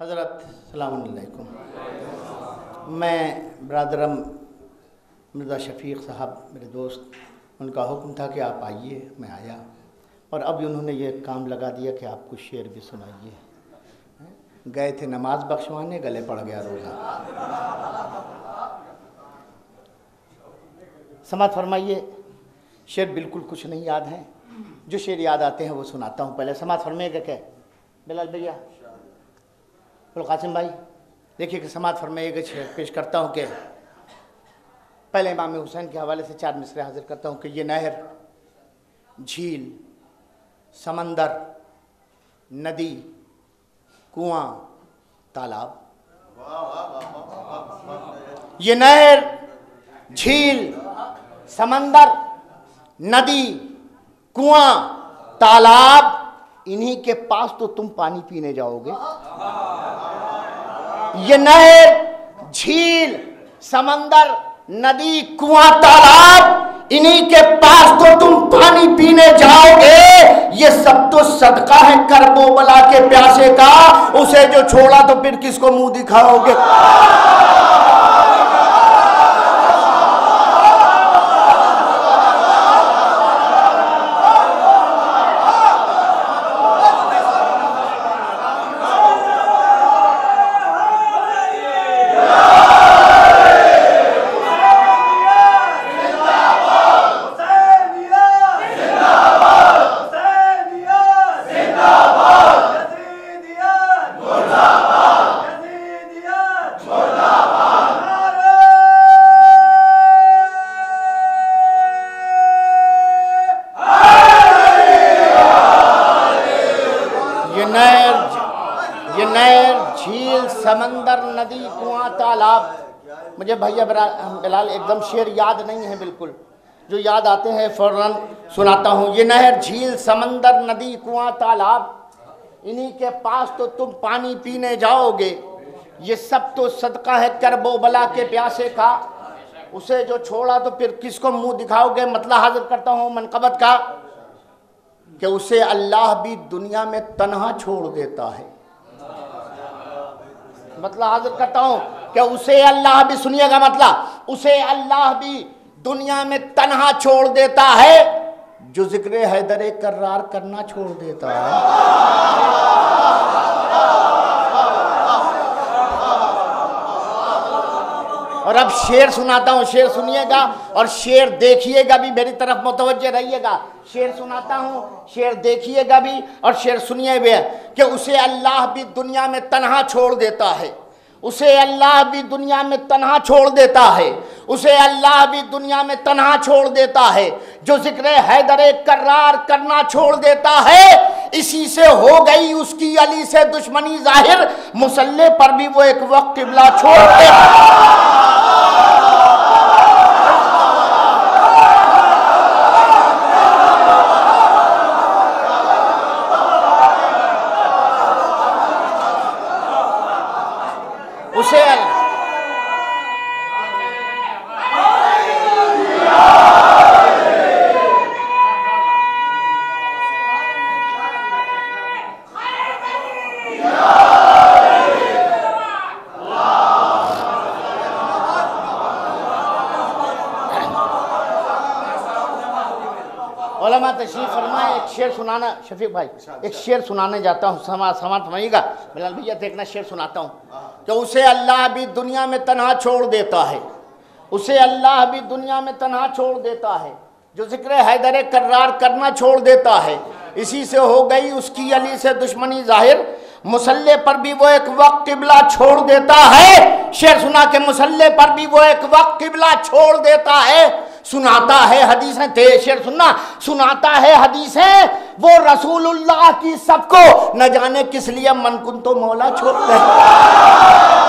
हज़रत सलाम अलैकुम। मैं ब्रादरम मिर्ज़ा शफ़ीक़ साहब मेरे दोस्त, उनका हुक्म था कि आप आइए, मैं आया और अब उन्होंने ये काम लगा दिया कि आप कुछ शेर भी सुनाइए। गए थे नमाज बख्शवाने, गले पड़ गया रोज़ा। समात फरमाइए। शेर बिल्कुल कुछ नहीं याद हैं, जो शेर याद आते हैं वो सुनाता हूँ। पहले समात फरमाइएगा क्या बिलाल भैया, कासिम भाई देखिए कि समात फरमाइएगा। शेर पेश करता हूँ कि पहले इमाम हुसैन के हवाले से 4 मिसरे हाजिर करता हूँ कि ये नहर, झील, समंदर, नदी, कुआं, तालाब। ये नहर, झील, समंदर, नदी, कुआं, तालाब, इन्हीं के पास तो तुम पानी पीने जाओगे। ये नहर, झील, समंदर, नदी, कुआं, तालाब, इन्हीं के पास तो तुम पानी पीने जाओगे। ये सब तो सदका है करबो बला के प्यासे का, उसे जो छोड़ा तो फिर किसको मुंह दिखाओगे। ये नहर, झील, समंदर, नदी, कुआं, तालाब। मुझे भैया बिलाल एकदम शेर याद नहीं है, बिल्कुल जो याद आते हैं फौरन सुनाता हूँ। ये नहर, झील, समंदर, नदी, कुआं, तालाब, इन्हीं के पास तो तुम पानी पीने जाओगे। ये सब तो सदका है करबो बला के प्यासे का, उसे जो छोड़ा तो फिर किसको मुंह दिखाओगे। मतलब हाजिर करता हूँ मनकबत का कि उसे अल्लाह भी दुनिया में तन्हा छोड़ देता है। मतलब हाजिर करता हूं कि उसे अल्लाह भी, सुनिएगा मतलब, उसे अल्लाह भी दुनिया में तन्हा छोड़ देता है जो जिक्र हैदर कर्रार करना छोड़ देता है। और अब शेर सुनाता हूँ, शेर सुनिएगा और शेर देखिएगा भी, मेरी तरफ मुतवज्जे रहिएगा। शेर सुनाता हूँ, शेर देखिएगा भी और शेर सुनिए भी कि उसे अल्लाह भी दुनिया में तन्हा छोड़ देता है। उसे अल्लाह भी दुनिया में तन्हा छोड़ देता है। उसे अल्लाह भी दुनिया में तन्हा छोड़ देता है जो जिक्र हैदर कर्रार करना छोड़ देता है। इसी से हो गई उसकी अली से दुश्मनी जाहिर, मुसल्ले पर भी वो एक वक्त किबला छोड़ते उसे उलमा तशरीफ फरमाए। एक शेर सुनाना शफीक भाई, एक शेर सुनाने जाता हूँ। समात फरमाइएगा बिलाल भैया, देखना शेर सुनाता हूँ कि उसे अल्लाह भी दुनिया में तन्हा छोड़ देता है। उसे अल्लाह भी दुनिया में तन्हा छोड़ देता है जो जिक्र हैदर कर्रार करना छोड़ देता है। इसी से हो गई उसकी अली से दुश्मनी जाहिर, मुसल्ले पर भी वो एक वक्त किबला छोड़ देता है। शेर सुना के मुसल्ले पर भी वो एक वक्त किबला छोड़ देता है। सुनाता है हदीसें थे, शेर सुनना, सुनाता है हदीसें वो रसूलुल्लाह की सबको, न जाने किस लिए मन कुन तो मौला छोड़ते हैं।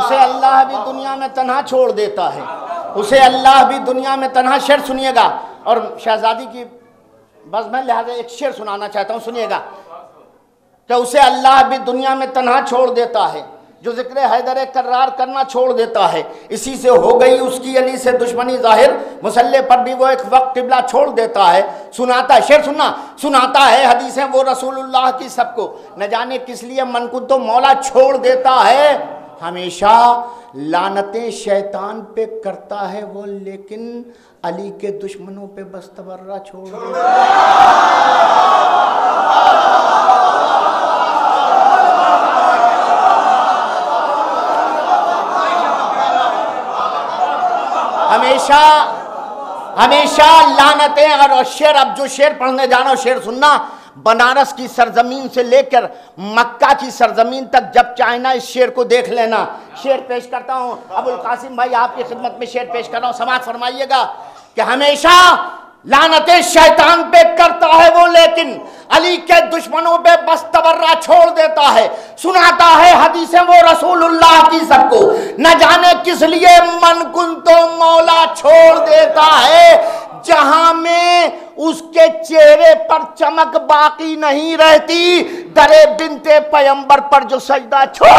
उसे अल्लाह भी दुनिया में तन्हा छोड़ देता है, उसे अल्लाह भी दुनिया में तन्हा। शेर सुनिएगा, और शहजादी की बस मैं लिहाजा एक शेर सुनाना चाहता हूँ, सुनिएगा। कि उसे अल्लाह भी दुनिया में तन्हा छोड़ देता है, जो जिक्र हैदर कर्रार करना छोड़ देता है, इसी से हो गई उसकी अली से दुश्मनी जाहिर, मुसल्ले पर भी वो एक वक्त किबला छोड़ देता है। सुनाता है, शेर सुनना, सुनाता है हदीसें वो रसूलुल्लाह की सबको, न जाने किस लिए मन को तो मौला छोड़ देता है। हमेशा लानतें शैतान पे करता है वो, लेकिन अली के दुश्मनों पे बस तबर्रा छोड़ देता है। हमेशा हमेशा लानतें। और शेर, अब जो शेर पढ़ने जाना, शेर सुनना। बनारस की सरजमीन से लेकर मक्का की सरजमीन तक जब चाइना, इस शेर को देख लेना। शेर पेश करता हूं, अबुल कासिम भाई आपकी खिदमत में शेर पेश कर रहा हूं, समाअत फरमाइएगा। कि हमेशा लानतें शैतान पे करता है वो, लेकिन अली के दुश्मनों पे बस तबर्रा छोड़ देता है। सुनाता है हदीसें वो रसूलुल्लाह की सबको, न जाने किस लिए मन कुन तो मौला छोड़ देता है। जहां में उसके चेहरे पर चमक बाकी नहीं रहती, दरे बिनते पैगंबर पर जो सजदा छोड़